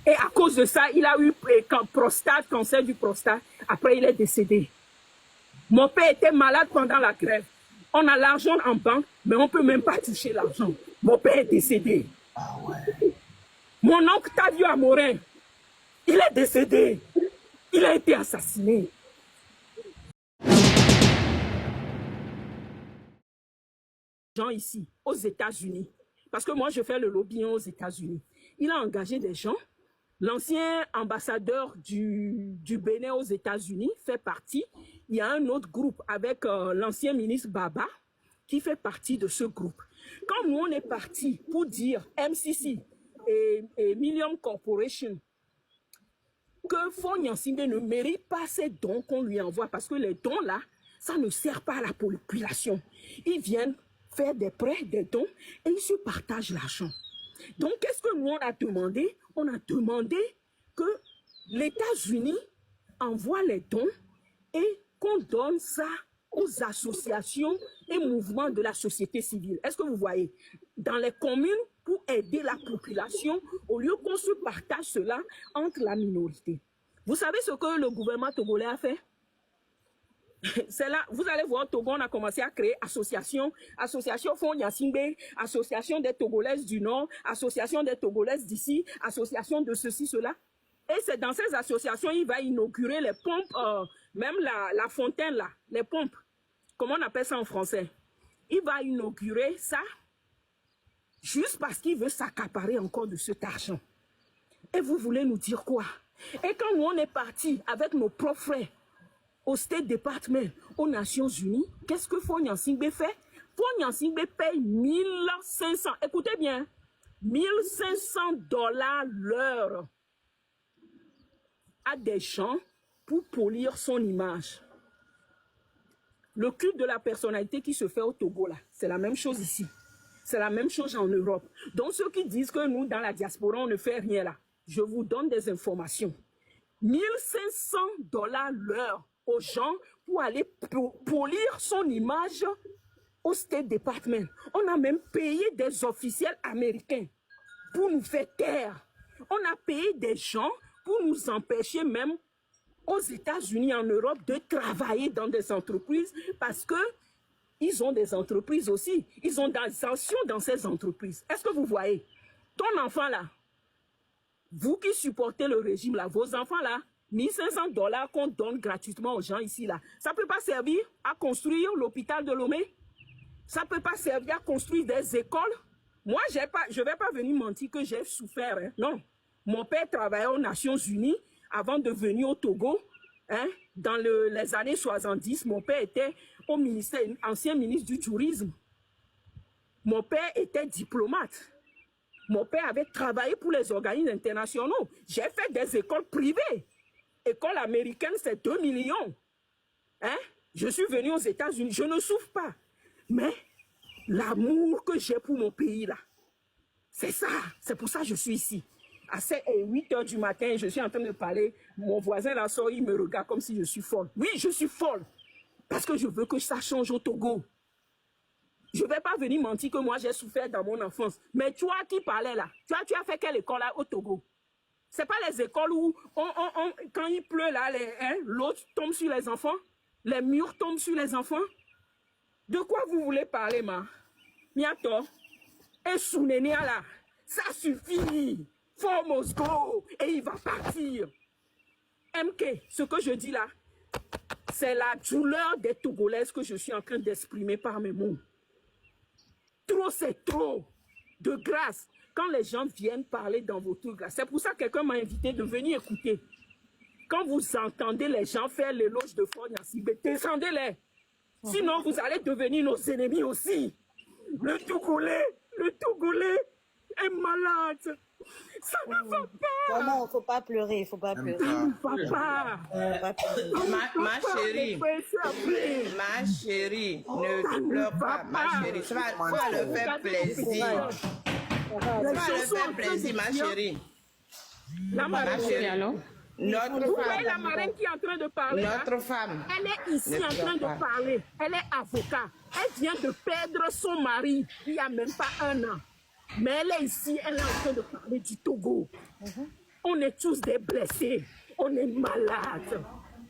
Et à cause de ça, il a eu cancer du prostate. Après, il est décédé. Mon père était malade pendant la grève. On a l'argent en banque, mais on ne peut même pas toucher l'argent. Mon père est décédé. Ah ouais. Mon oncle Tavio Amorin, il est décédé. Il a été assassiné. Gens ici, aux États-Unis, parce que moi, je fais le lobbying aux États-Unis. Il a engagé des gens. L'ancien ambassadeur du Bénin aux États-Unis fait partie. Il y a un autre groupe avec l'ancien ministre Baba qui fait partie de ce groupe. Quand nous, on est parti pour dire MCC et Million Corporation que Faure Gnassingbé ne mérite pas ces dons qu'on lui envoie, parce que les dons là, ça ne sert pas à la population. Ils viennent faire des prêts, des dons, et ils se partagent l'argent. Donc, qu'est-ce que nous, on a demandé? On a demandé que les États-Unis envoient les dons et qu'on donne ça aux associations et mouvements de la société civile. Est-ce que vous voyez? Dans les communes, pour aider la population, au lieu qu'on se partage cela entre la minorité. Vous savez ce que le gouvernement togolais a fait? C'est là, vous allez voir, au Togo, on a commencé à créer association Faure Gnassingbé, association des Togolaises du Nord, association des Togolaises d'ici, association de ceci, cela. Et c'est dans ces associations, il va inaugurer les pompes, même la fontaine là, les pompes. Comment on appelle ça en français? Il va inaugurer ça juste parce qu'il veut s'accaparer encore de cet argent. Et vous voulez nous dire quoi? Et quand nous, on est parti avec nos propres frères au State Department, aux Nations Unies, qu'est-ce que Faure Gnassingbé fait? Faure Gnassingbé paye 1500, écoutez bien, 1500 $ l'heure à des gens pour polir son image. Le culte de la personnalité qui se fait au Togo, là, c'est la même chose ici. C'est la même chose en Europe. Donc, ceux qui disent que nous, dans la diaspora, on ne fait rien là, je vous donne des informations. 1500 $ l'heure aux gens pour aller polir son image au State Department. On a même payé des officiels américains pour nous faire taire. On a payé des gens pour nous empêcher même aux États-Unis, en Europe, de travailler dans des entreprises parce que ils ont des entreprises aussi. Ils ont des sanctions dans ces entreprises. Est-ce que vous voyez? Ton enfant là, vous qui supportez le régime là, vos enfants là, 1500 $ qu'on donne gratuitement aux gens ici là, ça ne peut pas servir à construire l'hôpital de Lomé? Ça ne peut pas servir à construire des écoles? Moi, je ne vais pas venir mentir que j'ai souffert. Hein. Non. Mon père travaillait aux Nations Unies avant de venir au Togo. Hein. Dans les années 70, mon père était au ministère, ancien ministre du Tourisme. Mon père était diplomate. Mon père avait travaillé pour les organismes internationaux. J'ai fait des écoles privées. École américaine, c'est 2 millions. Hein? Je suis venu aux États-Unis. Je ne souffre pas. Mais l'amour que j'ai pour mon pays, là, c'est ça. C'est pour ça que je suis ici. À 8 h du matin, je suis en train de parler. Mon voisin là sort, il me regarde comme si je suis folle. Oui, je suis folle. Parce que je veux que ça change au Togo. Je ne vais pas venir mentir que moi j'ai souffert dans mon enfance. Mais toi qui parlais là, tu as fait quelle école là au Togo? Ce n'est pas les écoles où quand il pleut là, l'eau tombe sur les enfants, les murs tombent sur les enfants. De quoi vous voulez parler, ma? Miato, et Sounénia là, ça suffit. Faure must go et il va partir. MK, ce que je dis là, c'est la douleur des Togolaises que je suis en train d'exprimer par mes mots. Trop, c'est trop. De grâce, quand les gens viennent parler dans votre grâce, c'est pour ça que quelqu'un m'a invité de venir écouter. Quand vous entendez les gens faire l'éloge de Faure Gnassingbé, descendez-les. Sinon, vous allez devenir nos ennemis aussi. Le Togolais est malade. Ça ne va pas. Non, il ne faut pas pleurer, il ne faut pas pleurer. Ça ne va pas. Ma chérie, ne pleure pas, ma chérie. Ça va leur faire plaisir. Ça va leur faire plaisir, ma chérie. Ma chérie, alors? Vous voyez la marraine qui est en train de parler? Notre femme. Elle est ici en train de parler. Elle est avocate. Elle vient de perdre son mari il n'y a même pas 1 an. Mais elle est ici, elle est en train de parler du Togo. On On est tous des blessés. On est malades.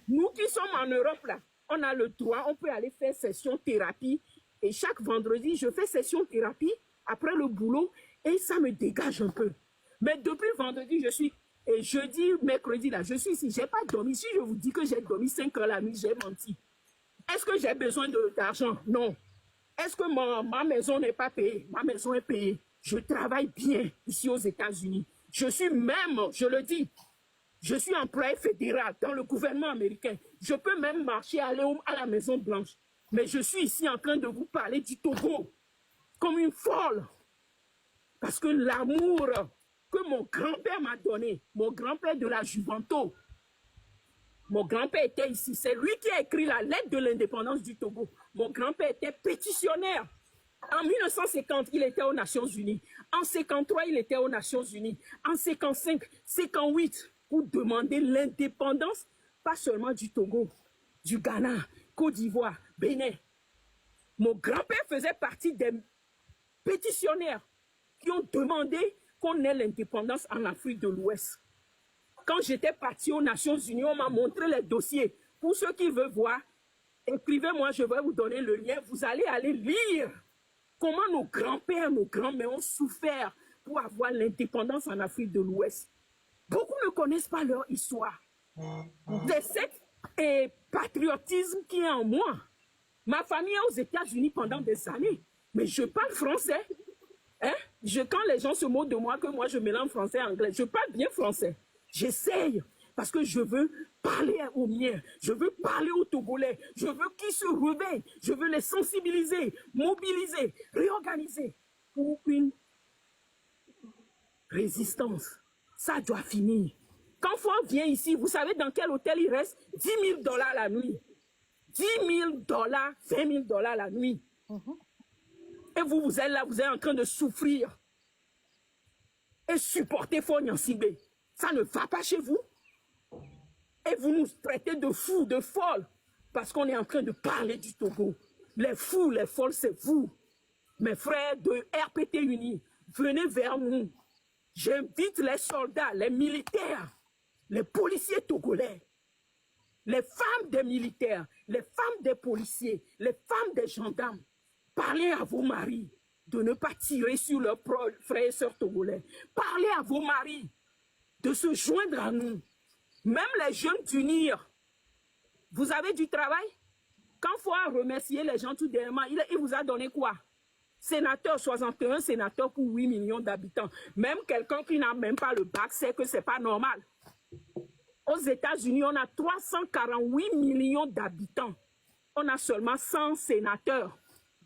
Nous qui sommes en Europe, là, on a le droit, on peut aller faire session thérapie. Et chaque vendredi, je fais session thérapie après le boulot et ça me dégage un peu. Mais depuis vendredi, je suis... Et jeudi, mercredi, là, je suis ici. Je n'ai pas dormi. Si je vous dis que j'ai dormi 5 heures la nuit, j'ai menti. Est-ce que j'ai besoin d'argent? Non. Est-ce que ma maison n'est pas payée? Ma maison est payée. Je travaille bien ici aux États-Unis. Je suis même, je le dis, je suis employé fédéral dans le gouvernement américain. Je peux même marcher, aller à la Maison Blanche. Mais je suis ici en train de vous parler du Togo comme une folle. Parce que l'amour que mon grand-père m'a donné, mon grand-père de la Juventus, mon grand-père était ici. C'est lui qui a écrit la lettre de l'indépendance du Togo. Mon grand-père était pétitionnaire. En 1950, il était aux Nations Unies. En 1953, il était aux Nations Unies. En 1955, 1958, pour demander l'indépendance, pas seulement du Togo, du Ghana, Côte d'Ivoire, Bénin. Mon grand-père faisait partie des pétitionnaires qui ont demandé qu'on ait l'indépendance en Afrique de l'Ouest. Quand j'étais parti aux Nations Unies, on m'a montré les dossiers. Pour ceux qui veulent voir, écrivez-moi, je vais vous donner le lien. Vous allez aller lire comment nos grands-pères, nos grands-mères ont souffert pour avoir l'indépendance en Afrique de l'Ouest. Beaucoup ne connaissent pas leur histoire. C'est cet patriotisme qui est en moi. Ma famille est aux États-Unis pendant des années, mais je parle français. Hein? Quand les gens se moquent de moi, que moi je mélange français et anglais, je parle bien français. J'essaye parce que je veux parler aux miens, je veux parler aux Togolais, je veux qu'ils se réveillent, je veux les sensibiliser, mobiliser, réorganiser pour une résistance. Ça doit finir. Quand Ford vient ici, vous savez dans quel hôtel il reste? 10 000 $ la nuit. 10 000 $, 20 000 $ la nuit. Et vous êtes là, vous êtes en train de souffrir et supporter Faure Gnassingbé. Ça ne va pas chez vous. Et vous nous traitez de fous, de folles, parce qu'on est en train de parler du Togo. Les fous, les folles, c'est vous. Mes frères de RPT Uni, venez vers nous. J'invite les soldats, les militaires, les policiers togolais, les femmes des militaires, les femmes des policiers, les femmes des gendarmes. Parlez à vos maris de ne pas tirer sur leurs frères et sœurs togolais. Parlez à vos maris de se joindre à nous. Même les jeunes d'unir. Vous avez du travail? Quand il faut remercier les gens tout dernièrement, il vous a donné quoi? Sénateur, 61 sénateurs pour 8 millions d'habitants. Même quelqu'un qui n'a même pas le bac sait que ce n'est pas normal. Aux États-Unis, on a 348 millions d'habitants. On a seulement 100 sénateurs.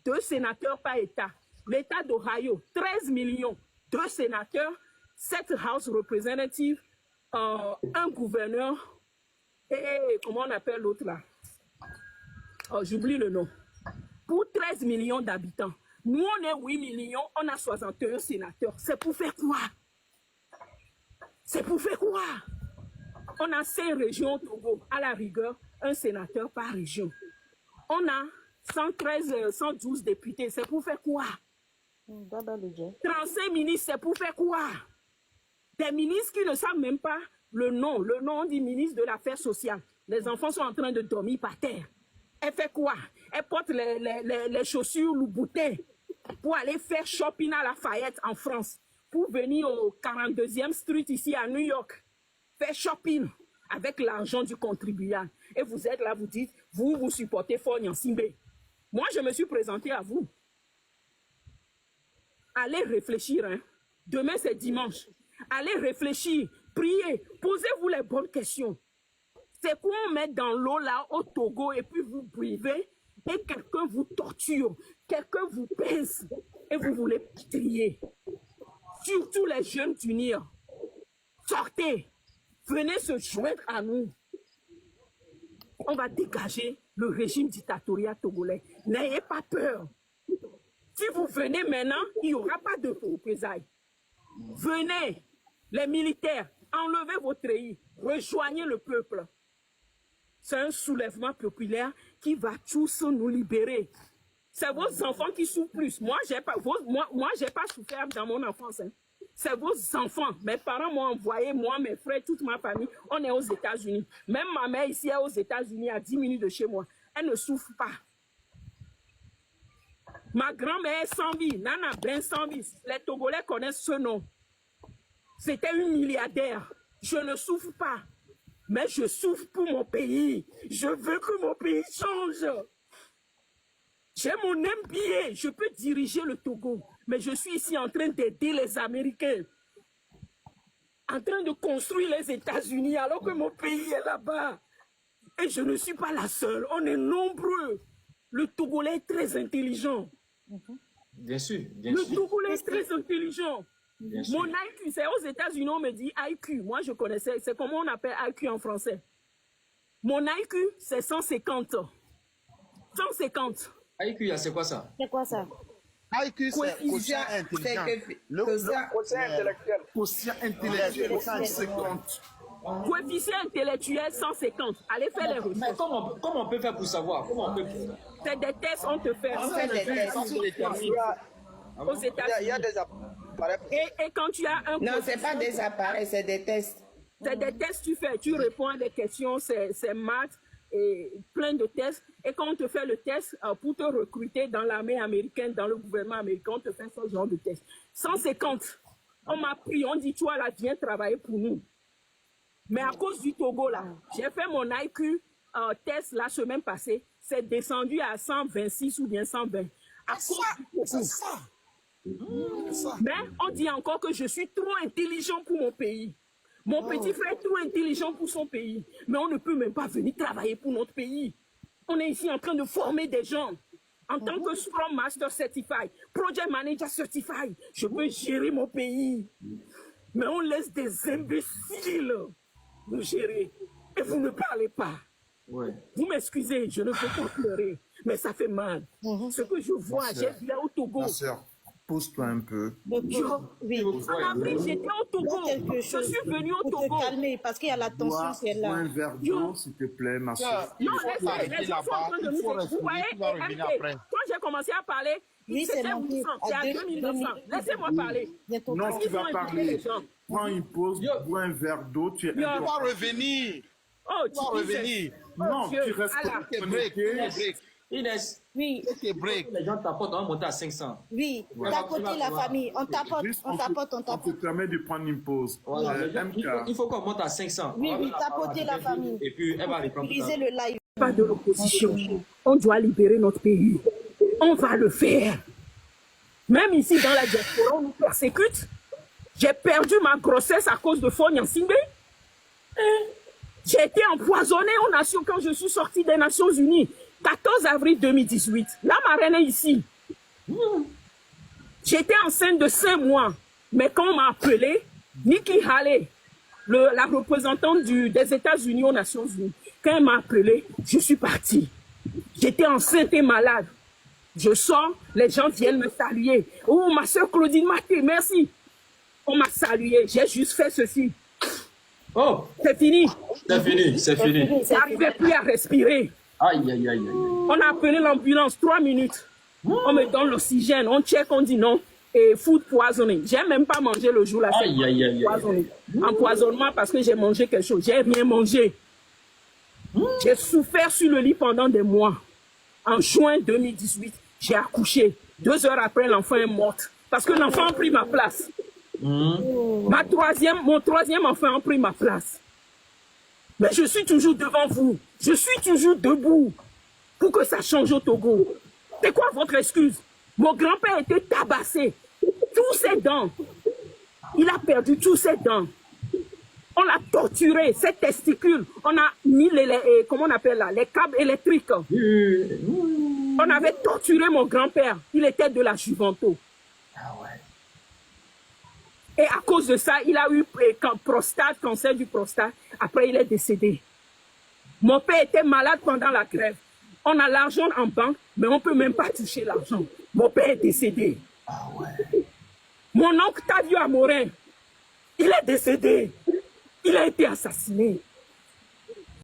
2 sénateurs par État. L'État d'Ohio, 13 millions. 2 sénateurs, 7 House Representatives, un gouverneur et comment on appelle l'autre là? Oh, j'oublie le nom. Pour 13 millions d'habitants. Nous, on est 8 millions, on a 61 sénateurs. C'est pour faire quoi? C'est pour faire quoi? On a 5 régions au Togo, à la rigueur, un sénateur par région. On a 112 députés, c'est pour faire quoi? 35 ministres, c'est pour faire quoi? Des ministres qui ne savent même pas le nom on dit ministre de l'Affaires sociales. Les enfants sont en train de dormir par terre. Elle fait quoi? Elle porte les chaussures Louboutin pour aller faire shopping à Lafayette en France, pour venir au 42e Street ici à New York, faire shopping avec l'argent du contribuable. Et vous êtes là, vous dites, vous supportez Faure Gnassingbé. Moi, je me suis présenté à vous. Allez réfléchir, hein. Demain, c'est dimanche. Allez réfléchir, priez, posez-vous les bonnes questions. C'est quoi on met dans l'eau là au Togo et puis vous buvez et quelqu'un vous torture, quelqu'un vous pince et vous voulez trier. Surtout les jeunes d'unir. Sortez, venez se joindre à nous. On va dégager le régime dictatorial togolais. N'ayez pas peur. Si vous venez maintenant, il n'y aura pas de représailles. Venez, les militaires, enlevez vos treillis, rejoignez le peuple. C'est un soulèvement populaire qui va tous nous libérer. C'est vos enfants qui souffrent plus. Moi, j'ai pas souffert dans mon enfance. Hein. c'est vos enfants. Mes parents m'ont envoyé, moi, mes frères, toute ma famille, on est aux États-Unis. Même ma mère ici est aux États-Unis, à 10 minutes de chez moi. Elle ne souffre pas. Ma grand-mère est sans vie, Nana Ben sans vie. Les Togolais connaissent ce nom. C'était une milliardaire. Je ne souffre pas. Mais je souffre pour mon pays. Je veux que mon pays change. J'ai mon MBA. Je peux diriger le Togo. Mais je suis ici en train d'aider les Américains. En train de construire les États-Unis alors que mon pays est là-bas. Et je ne suis pas la seule. On est nombreux. Le Togolais est très intelligent. Bien sûr, bien sûr. Le Togolais est très intelligent. Bien sûr. Mon IQ, c'est aux États-Unis, on me dit IQ. Moi, je connaissais, c'est comment on appelle IQ en français. Mon IQ, c'est 150. 150. IQ, c'est quoi ça? C'est quoi ça? IQ, c'est quotient intelligent. Le quotient intellectuel, 150. Coefficient intellectuel 150. Allez faire les recherches. Mais comment on peut faire pour savoir? Comment on peut... C'est des tests, on te fait. On fait des tests. Aux États-Unis. Il y a des appareils. Et quand tu as un... Non, ce n'est pas des appareils, c'est des tests. C'est des tests, tu fais. Tu réponds à des questions, c'est maths, et plein de tests. Et quand on te fait le test, pour te recruter dans l'armée américaine, dans le gouvernement américain, on te fait ce genre de test. 150. On m'a pris, on dit, toi là, viens travailler pour nous. Mais à cause du Togo, là, j'ai fait mon IQ test la semaine passée. C'est descendu à 126 ou bien 120. À cause du Togo. Mais on dit encore que je suis trop intelligent pour mon pays. Mon petit frère est trop intelligent pour son pays. Mais on ne peut même pas venir travailler pour notre pays. On est ici en train de former des gens. En tant que Scrum Master Certified, Project Manager Certified, je peux gérer mon pays. Mais on laisse des imbéciles nous gérer. Et vous ne parlez pas. Ouais. Vous m'excusez, je ne peux pas pleurer. Mais ça fait mal. Ce que je vois, j'ai vu là au Togo. Ma soeur, pose-toi un peu. Oui. En avril, j'étais au Togo. Quelque Je chose suis venue au pour Togo. te calmer parce qu'il y a la tension Bois qui est là. un verre d'eau, s'il te plaît, ma soeur. Non, les gens sont en train de nous dire, vous voyez, quand j'ai commencé à parler, Oui, c'est c'était mon 800, c'est à 2900. Laissez-moi parler. Non, tu vas parler. Prends une pause, bois un verre d'eau, tu es un peu... revenir. Oh, Tu vas revenir. Non, Dieu. tu restes Allah. connecté. Inès, Oui, Break. les gens t'apportent, on va monter à 500. oui. Tapoter la famille. On tapote, Juste, on tapote, on on te tapote. permet de prendre une pause. Voilà, les gens, MK. il faut qu'on monte à 500. Oui, On va oui, mettre la tapoter la parole famille. Et puis, elle va reprendre tout Briser ça. le live. Pas de l'opposition. On doit libérer notre pays. On va le faire. Même ici, dans la diaspora, on nous persécute. J'ai perdu ma grossesse à cause de Fogn Singé. J'ai été empoisonnée aux Nations quand je suis sortie des Nations Unies. 14 avril 2018. La marraine est ici. J'étais enceinte de 5 mois. Mais quand on m'a appelé, Nikki Haley, la représentante des États-Unis aux Nations Unies, quand elle m'a appelé, je suis partie. J'étais enceinte et malade. Je sors, les gens viennent me saluer. Oh, ma soeur Claudine Maté, merci. On m'a salué, j'ai juste fait ceci. Oh, C'est fini. c'est fini, c'est fini. J'arrivais plus à respirer. Aïe, aïe, aïe, aïe. On a appelé l'ambulance, 3 minutes. On me donne l'oxygène, on check, on dit non. Et food poisoning. J'ai même pas mangé le jour là. Aïe, aïe, aïe, aïe. Empoisonnement parce que j'ai mangé quelque chose. J'ai rien mangé. J'ai souffert sur le lit pendant des mois. En juin 2018, j'ai accouché. 2 heures après, l'enfant est mort. Parce que l'enfant a pris ma place. Mon troisième enfant a pris ma place. Mais je suis toujours devant vous. Je suis toujours debout pour que ça change au Togo. C'est quoi votre excuse? Mon grand-père a été tabassé. Tous ses dents. Il a perdu tous ses dents. On l'a torturé, ses testicules. On a mis comment on appelle là, les câbles électriques. On avait torturé mon grand-père. Il était de la Juventus. Ah ouais. Et à cause de ça, il a eu cancer du prostate. Après, il est décédé. Mon père était malade pendant la grève. On a l'argent en banque, mais on ne peut même pas toucher l'argent. Mon père est décédé. Ah ouais. Mon oncle Tavio Amorin, il est décédé. Il a été assassiné.